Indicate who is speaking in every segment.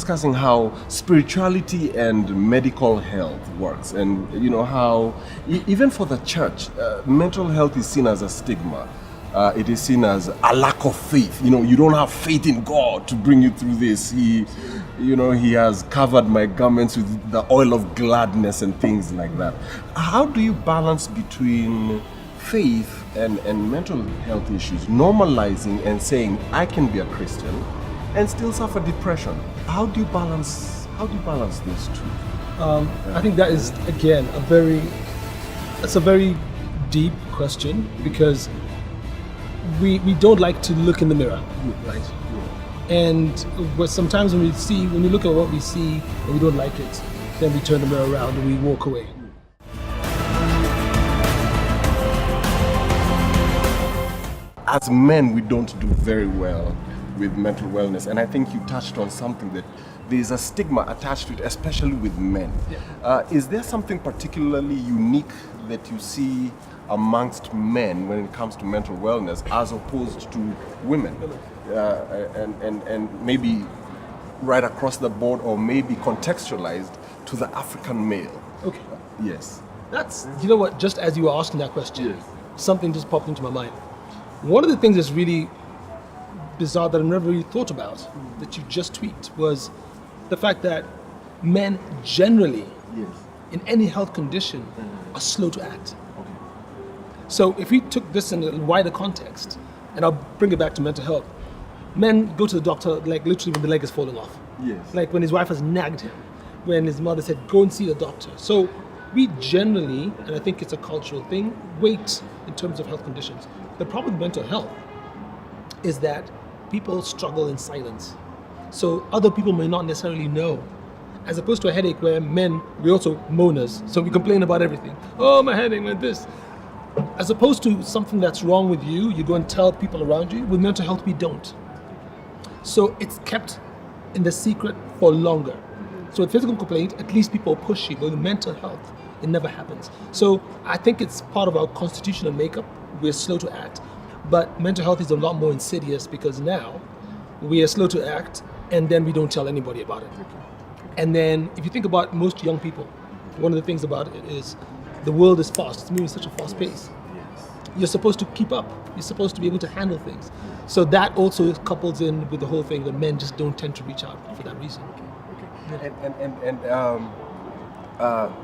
Speaker 1: discussing how spirituality and medical health works, and how even for the church, mental health is seen as a stigma. It is seen as a lack of faith. You don't have faith in God to bring you through this. He has covered my garments with the oil of gladness and things like that. How do you balance between faith and mental health issues, normalizing and saying I can be a Christian and still suffer depression? How do you balance these two?
Speaker 2: I think that is, again, a very deep question, because we don't like to look in the mirror, right? And sometimes when we look at what we see and we don't like it, then we turn the mirror around and we walk away.
Speaker 1: As men, we don't do very well with mental wellness, and I think you touched on something, that there's a stigma attached to it, especially with men. Is there something particularly unique that you see amongst men when it comes to mental wellness as opposed to women? And maybe right across the board, or maybe contextualized to the African male?
Speaker 2: Okay.
Speaker 1: Yes.
Speaker 2: That's, what, just as you were asking that question, something just popped into my mind. One of the things that's really bizarre that I never really thought about, that you just tweaked, was the fact that men generally, in any health condition, are slow to act.
Speaker 1: Okay.
Speaker 2: So if we took this in a wider context, and I'll bring it back to mental health, men go to the doctor like literally when the leg is falling off.
Speaker 1: Yes.
Speaker 2: Like when his wife has nagged him, when his mother said, go and see the doctor. So we generally, and I think it's a cultural thing, wait in terms of health conditions. The problem with mental health is that people struggle in silence. So other people may not necessarily know. As opposed to a headache where men, we're also moaners, so we complain about everything. Oh, my headache, my this. As opposed to something that's wrong with you, you go and tell people around you. With mental health, we don't. So it's kept in the secret for longer. So with physical complaint, at least people push you. But with mental health, it never happens. So I think it's part of our constitutional makeup. We're slow to act. But mental health is a lot more insidious, because now we are slow to act and then we don't tell anybody about it. And then if you think about most young people, one of the things about it is the world is fast. It's moving at such a fast pace. You're supposed to keep up. You're supposed to be able to handle things. So that also couples in with the whole thing that men just don't tend to reach out for that reason.
Speaker 1: And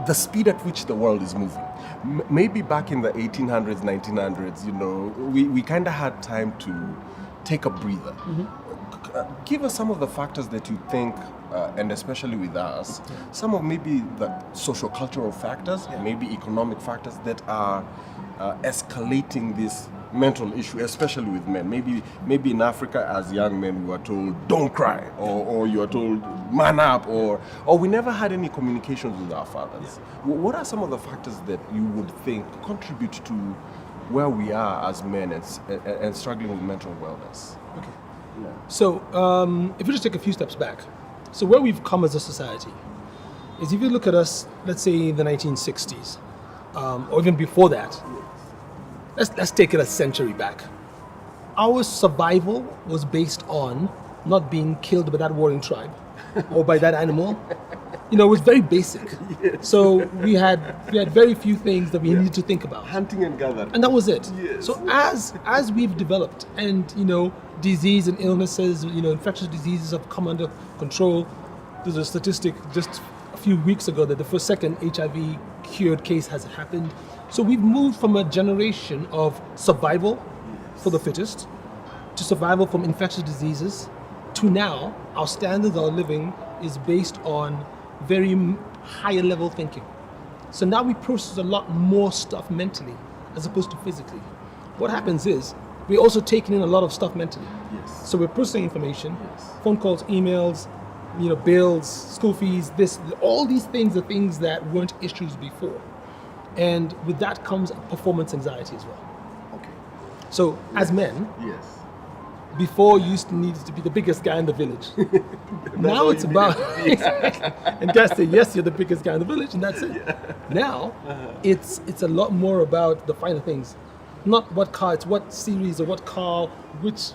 Speaker 1: the speed at which the world is moving. Maybe back in the 1800s, 1900s, we kind of had time to take a breather. Give us some of the factors that you think, and especially with us, some of maybe the socio-cultural factors, maybe economic factors that are escalating this mental issue, especially with men. Maybe in Africa, as young men, we were told, don't cry, or you are told, man up, or we never had any communications with our fathers. What are some of the factors that you would think contribute to where we are as men and struggling with mental wellness?
Speaker 2: Okay. So if we just take a few steps back, so where we've come as a society is, if you look at us, let's say in the 1960s, or even before that, let's take it a century back. Our survival was based on not being killed by that warring tribe or by that animal. It was very basic. So we had very few things that we needed to think about.
Speaker 1: Hunting and gathering.
Speaker 2: And that was it. So as we've developed, and disease and illnesses, infectious diseases have come under control. There's a statistic just a few weeks ago that the second HIV cured case has happened. So we've moved from a generation of survival for the fittest to survival from infectious diseases to now our standards of living is based on very higher level thinking. So now we process a lot more stuff mentally as opposed to physically. What happens is we're also taking in a lot of stuff mentally. So we're processing information, phone calls, emails, bills, school fees, all these things are things that weren't issues before. And with that comes performance anxiety as well.
Speaker 1: Okay.
Speaker 2: So as men, before you used to need to be the biggest guy in the village. Now it's about, and guys say, yes, you're the biggest guy in the village, and that's it. Now, it's a lot more about the finer things. not what car, it's what series or what car,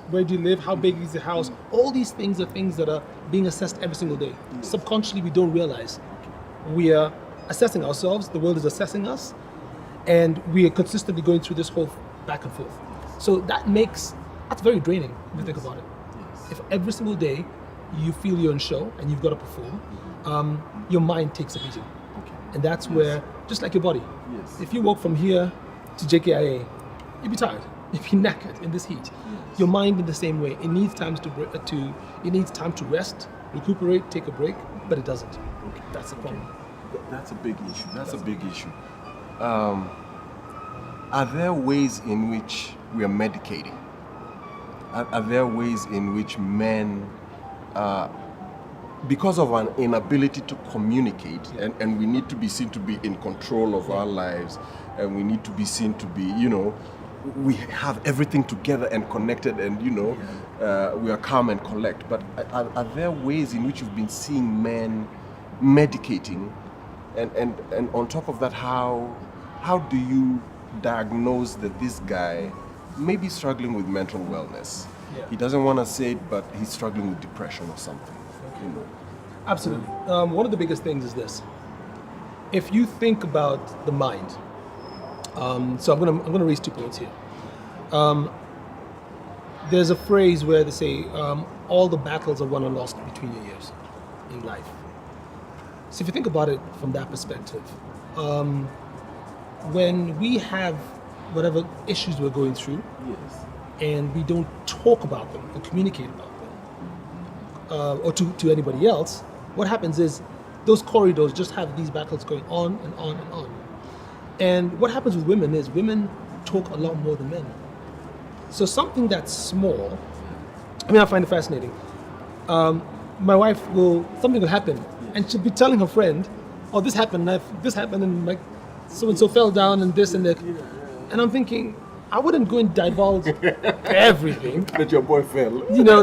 Speaker 2: where do you live, how big is the house. All these things are things that are being assessed every single day. Subconsciously, we don't realize we are assessing ourselves, the world is assessing us, and we are consistently going through this whole back and forth. So that's very draining if you think about it. If every single day you feel you're on show and you've got to perform, your mind takes a beating. And that's where, just like your body, if you walk from here to JKIA, you'll be tired, you'll be knackered in this heat. Your mind in the same way, it needs time to rest, recuperate, take a break, but it doesn't. That's the problem.
Speaker 1: That's a big issue. That's a big issue. Are there ways in which we are medicating? Are there ways in which men, because of an inability to communicate, and we need to be seen to be in control of our lives, and we need to be seen to be, we have everything together and connected, and we are calm and collect. But are there ways in which you've been seeing men medicating, and on top of that, how do you diagnose that this guy may be struggling with mental wellness? He doesn't want to say it, but he's struggling with depression or something.
Speaker 2: Absolutely. One of the biggest things is this. If you think about the mind, so I'm gonna raise 2 points here. There's a phrase where they say all the battles are won or lost between your ears in life. So if you think about it from that perspective, when we have whatever issues we're going through, and we don't talk about them or communicate about them, or to anybody else, what happens is those corridors just have these battles going on and on and on. And what happens with women is women talk a lot more than men. So something that's small, I find it fascinating. My wife something will happen, and she'll be telling her friend, "Oh, this happened, and like so and so fell down, and this and that," and I'm thinking, I wouldn't go and divulge everything.
Speaker 1: That your boy fell.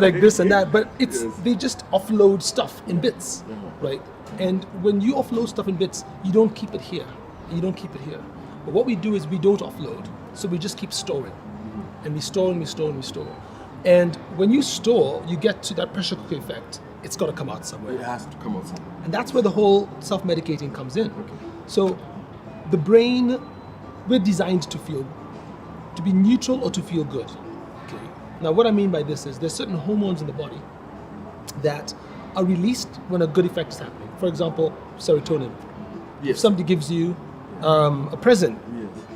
Speaker 2: Like this and that, but they just offload stuff in bits, right? And when you offload stuff in bits, you don't keep it here. But what we do is we don't offload, so we just keep storing. And we store and we store and we store. And when you store, you get to that pressure cooker effect. It's got to come out somewhere.
Speaker 1: It has to come out somewhere.
Speaker 2: And that's where the whole self-medicating comes in. So the brain, we're designed to be neutral or to feel good. Now what I mean by this is there's certain hormones in the body that are released when a good effect is happening. For example, serotonin. If somebody gives you a present,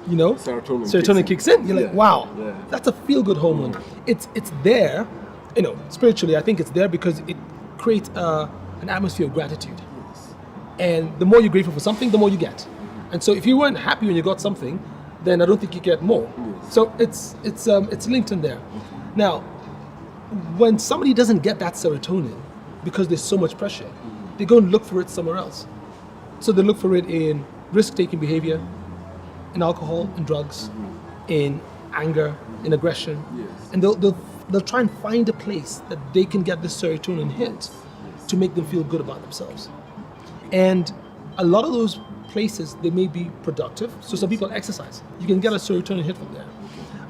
Speaker 2: serotonin kicks in. You're like, wow, that's a feel-good hormone. It's there, spiritually. I think it's there because it creates an atmosphere of gratitude. And the more you're grateful for something, the more you get. And so if you weren't happy when you got something, then I don't think you get more. So it's linked in there. Now, when somebody doesn't get that serotonin because there's so much pressure, they go and look for it somewhere else. So they look for it in risk-taking behavior, in alcohol, in drugs, in anger, in aggression, and they'll try and find a place that they can get this serotonin hit to make them feel good about themselves. And a lot of those places, they may be productive. So some people exercise. You can get a serotonin hit from there.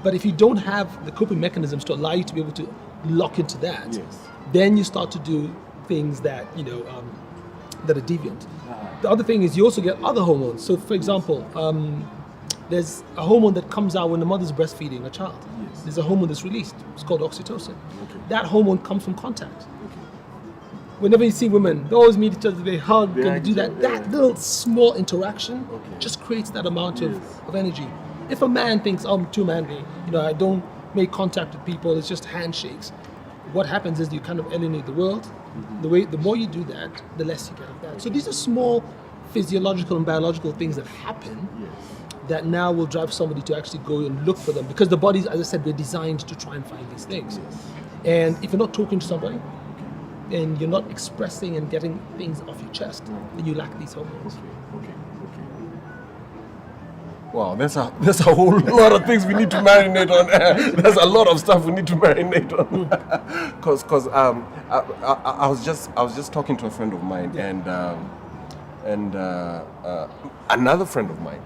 Speaker 2: But if you don't have the coping mechanisms to allow you to be able to lock into that, then you start to do things that that are deviant. The other thing is you also get other hormones. So for example, there's a hormone that comes out when the mother's breastfeeding a child. There's a hormone that's released. It's called oxytocin. That hormone comes from contact. Whenever you see women, they always meet each other, they hug, and they do that. That little small interaction just creates that amount of energy. If a man thinks, oh, I'm too manly, I don't make contact with people, it's just handshakes. What happens is you kind of alienate the world. The more you do that, the less you get of that. So these are small physiological and biological things that happen that now will drive somebody to actually go and look for them, because the bodies, as I said, they're designed to try and find these things. And if you're not talking to somebody, and you're not expressing and getting things off your chest, then you lack these hormones.
Speaker 1: Wow, there's a whole lot of things we need to marinate on. There's a lot of stuff we need to marinate on. Because I was just talking to a friend of mine, and another friend of mine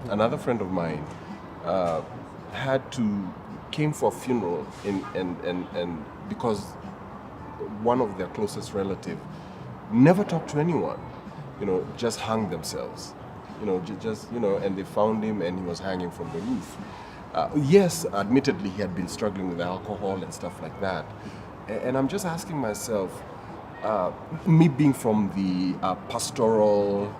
Speaker 1: came for a funeral and because one of their closest relative never talked to anyone, just hung themselves, and they found him and he was hanging from the roof. Yes, admittedly, he had been struggling with alcohol and stuff like that. And I'm just asking myself, me being from the pastoral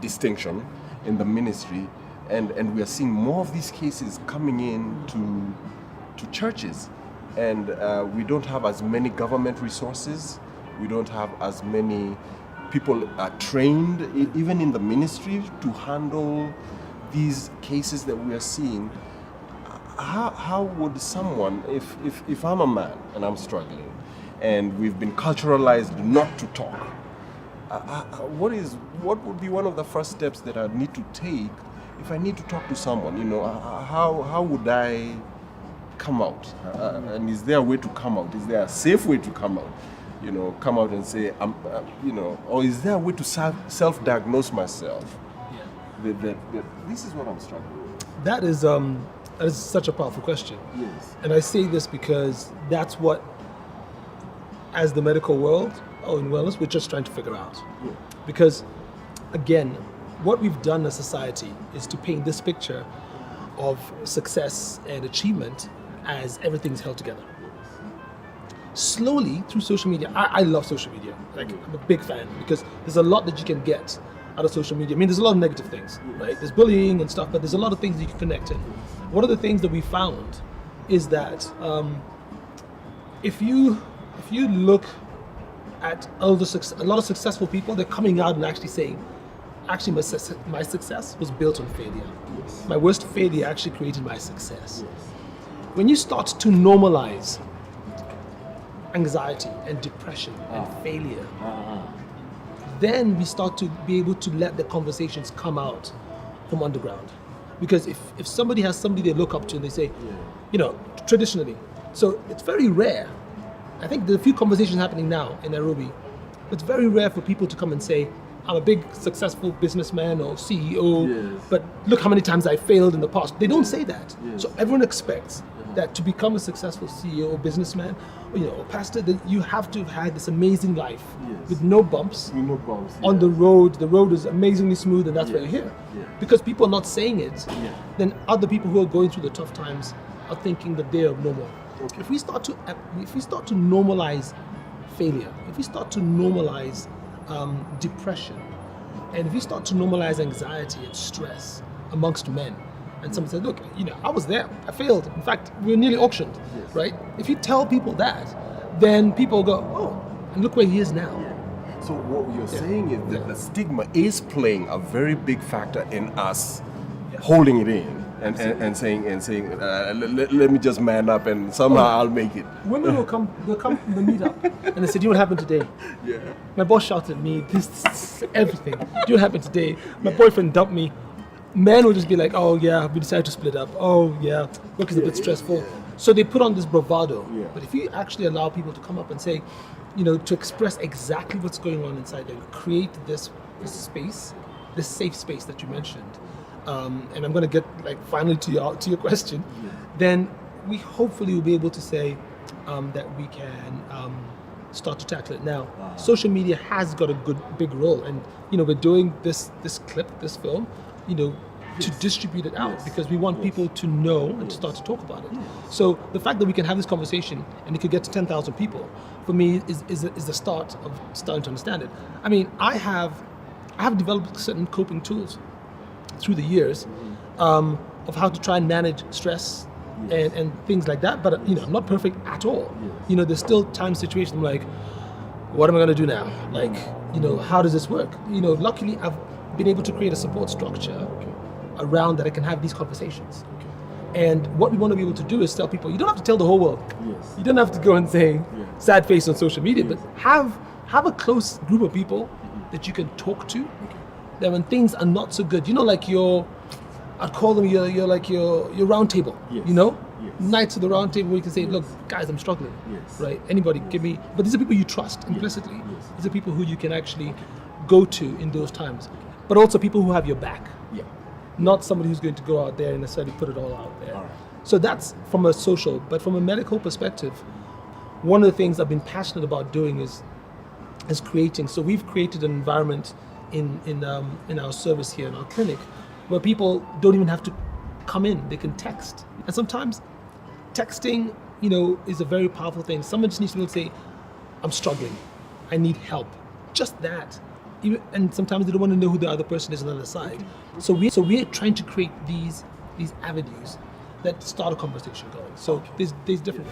Speaker 1: distinction in the ministry, and we are seeing more of these cases coming in to churches. And we don't have as many government resources. We don't have as many people trained, even in the ministry, to handle these cases that we are seeing. How would someone, if I'm a man and I'm struggling, and we've been culturalized not to talk, what would be one of the first steps that I need to take if I need to talk to someone? How would I come out? And is there a way to come out? Is there a safe way to come out? Come out and say, or is there a way to self-diagnose myself? Yeah. That this is what I'm struggling with.
Speaker 2: That is such a powerful question.
Speaker 1: Yes.
Speaker 2: And I say this because that's what, as the medical world, in wellness, we're just trying to figure out.
Speaker 1: Yeah.
Speaker 2: Because, again, what we've done as society is to paint this picture of success and achievement as everything's held together. Slowly, through social media, I love social media. I'm a big fan because there's a lot that you can get out of social media. I mean, there's a lot of negative things, right? There's bullying and stuff, but there's a lot of things that you can connect in. One of the things that we found is that if you look at a lot of successful people, they're coming out and actually saying, actually my success was built on failure.
Speaker 1: Yes.
Speaker 2: My worst failure actually created my success. Yes. When you start to normalize anxiety and depression and failure, then we start to be able to let the conversations come out from underground. Because if somebody has somebody they look up to and they say, traditionally, so it's very rare. I think there are a few conversations happening now in Nairobi. It's very rare for people to come and say, I'm a big successful businessman or CEO, but look how many times I failed in the past. They don't say that. So everyone expects that to become a successful CEO or businessman, or pastor, that you have to have had this amazing life with no bumps. On the road. The road is amazingly smooth, and that's why you're here. Because people are not saying it, then other people who are going through the tough times are thinking that they are normal. Okay. If we start to normalize failure, if we start to normalize depression, and if we start to normalize anxiety and stress amongst men, and someone says, look, I was there, I failed. In fact, we were nearly auctioned, right? If you tell people that, then people go, oh, and look where he is now.
Speaker 1: So what you're saying is that the stigma is playing a very big factor in us holding it in and saying, let me just man up and somehow I'll make it.
Speaker 2: Women will come from the meetup and they said, what happened today? Yeah. My boss shouted at me, this everything. What happened today? My boyfriend dumped me. Men will just be like, oh yeah, we decided to split up. Oh yeah, work is a bit stressful. So they put on this bravado. Yeah. But if you actually allow people to come up and say, to express exactly what's going on inside them, create this space, this safe space that you mentioned, and I'm going to get finally to your question, then we hopefully will be able to say that we can start to tackle it now. Social media has got a big role, and we're doing this film, to distribute it out because we want people to know and to start to talk about it. So the fact that we can have this conversation and it could get to 10,000 people, for me is the start of starting to understand it. I mean, I have developed certain coping tools through the years of how to try and manage stress and things like that. But I'm not perfect at all. There's still situations I'm like, what am I going to do now? How does this work? Luckily I've been able to create a support structure around that I can have these conversations. And what we want to be able to do is tell people, you don't have to tell the whole world. You don't have to go and say sad face on social media, but have a close group of people that you can talk to. That when things are not so good, I'd call them your round table. Nights of the round table where you can say, look, guys, I'm struggling. Right? Anybody give me, but these are people you trust implicitly. These are people who you can actually go to in those times. But also people who have your back. Not somebody who's going to go out there and necessarily put it all out there. So that's from a social, but from a medical perspective, one of the things I've been passionate about doing is creating. So we've created an environment in our service here in our clinic where people don't even have to come in; they can text. And sometimes texting, is a very powerful thing. Someone just needs to be able to say, "I'm struggling, I need help." Just that. And sometimes they don't want to know who the other person is on the other side. So we're trying to create these avenues that start a conversation going. So there's different.